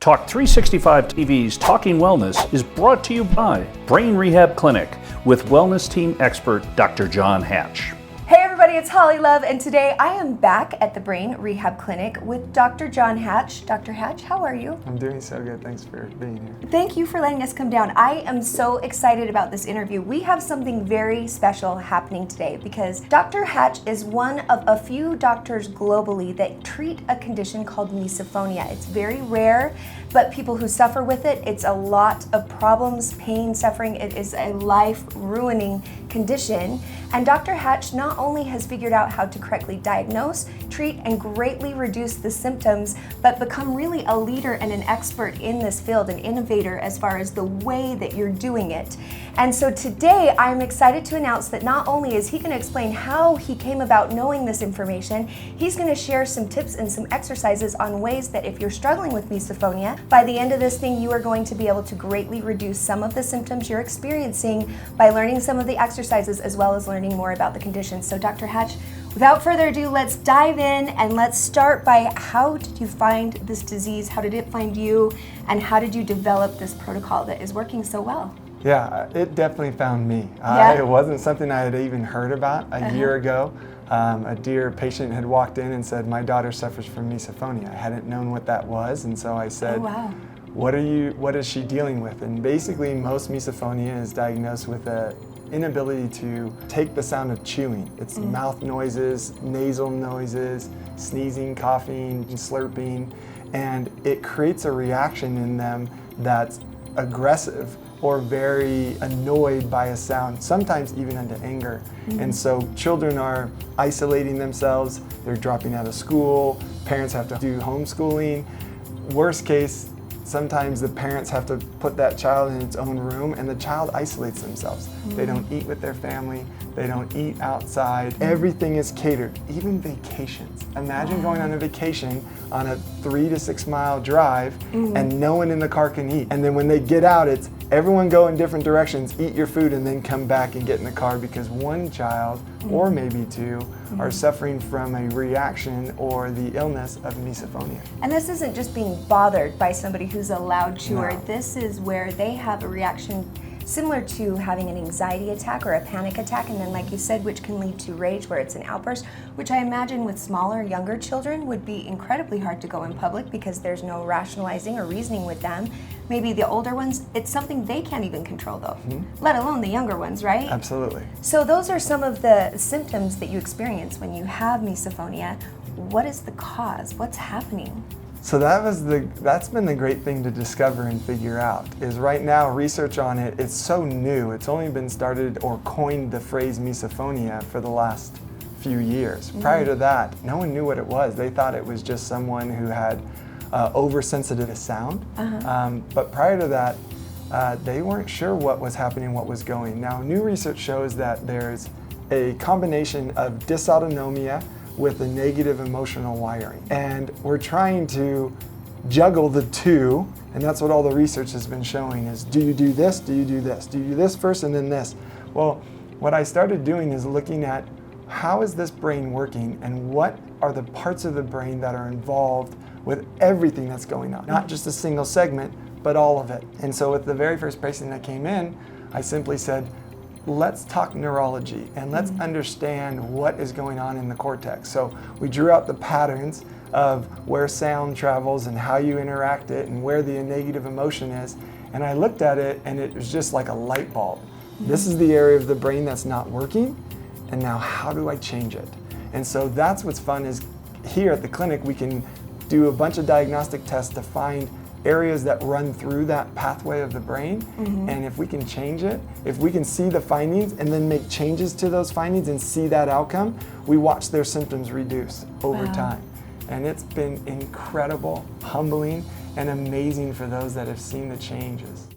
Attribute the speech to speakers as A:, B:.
A: Talk 365 TV's Talking Wellness is brought to you by Brain Rehab Clinic with wellness team expert Dr. John Hatch.
B: Hey everybody, it's Holly Love, and today I am back at the Brain Rehab Clinic with Dr. John Hatch. Dr. Hatch, how are you?
C: I'm doing so good. Thanks for being here.
B: Thank you for letting us come down. I am so excited about this interview. We have something very special happening today because Dr. Hatch is one of a few doctors globally that treat a condition called misophonia. It's very rare, but people who suffer with it, it's a lot of problems, pain, suffering. It is a life-ruining condition. And Dr. Hatch not only has figured out how to correctly diagnose, treat, and greatly reduce the symptoms, but become really a leader and an expert in this field, an innovator as far as the way that you're doing it. And so today I'm excited to announce that not only is he going to explain how he came about knowing this information, he's going to share some tips and some exercises on ways that if you're struggling with misophonia, by the end of this thing you are going to be able to greatly reduce some of the symptoms you're experiencing by learning some of the exercises as well as learning more about the condition. So Dr. Hatch, without further ado, let's dive in and let's start by how did you find this disease? How did it find you? And how did you develop this protocol that is working so well?
C: Yeah, it definitely found me.
B: Yeah.
C: It wasn't something I had even heard about a year ago. A dear patient had walked in and said, my daughter suffers from misophonia. I hadn't known what that was, and so I said,
B: oh, wow.
C: What is she dealing with? And basically most misophonia is diagnosed with an inability to take the sound of chewing. It's mouth noises, nasal noises, sneezing, coughing, slurping, and it creates a reaction in them that's aggressive or very annoyed by a sound, sometimes even into anger. And so children are isolating themselves, they're dropping out of school, parents have to do homeschooling. Worst case, sometimes the parents have to put that child in its own room and the child isolates themselves. They don't eat with their family, they don't eat outside. Everything is catered, even vacations. Imagine going on a vacation on a 3 to 6 mile drive and no one in the car can eat. And then when they get out, it's everyone go in different directions, eat your food, and then come back and get in the car because one child, or maybe two, are suffering from a reaction or the illness of misophonia.
B: And this isn't just being bothered by somebody who's a loud chewer.
C: No.
B: This is where they have a reaction similar to having an anxiety attack or a panic attack, and then like you said, which can lead to rage where it's an outburst, which I imagine with smaller, younger children would be incredibly hard to go in public because there's no rationalizing or reasoning with them. Maybe the older ones, it's something they can't even control though, let alone the younger ones, right?
C: Absolutely.
B: So those are some of the symptoms that you experience when you have misophonia. What is the cause? What's happening?
C: So that's been the great thing to discover and figure out, is right now research on it, it's so new. It's only been started or coined the phrase misophonia for the last few years. Prior to that, no one knew what it was. They thought it was just someone who had oversensitive to sound. But prior to that, they weren't sure what was happening, what was going. Now, new research shows that there's a combination of dysautonomia with a negative emotional wiring. And we're trying to juggle the two, and that's what all the research has been showing is, do you do this, do you do this? Do you do this first and then this? Well, what I started doing is looking at how is this brain working and what are the parts of the brain that are involved with everything that's going on. Not just a single segment, but all of it. And so with the very first patient that came in, I simply said, let's talk neurology and let's understand what is going on in the cortex. So we drew out the patterns of where sound travels and how you interact it and where the negative emotion is. And I looked at it and it was just like a light bulb. This is the area of the brain that's not working, and now how do I change it? And so that's what's fun is here at the clinic we can do a bunch of diagnostic tests to find areas that run through that pathway of the brain, and if we can change it, if we can see the findings and then make changes to those findings and see that outcome, we watch their symptoms reduce over time. And it's been incredible, humbling, and amazing for those that have seen the changes.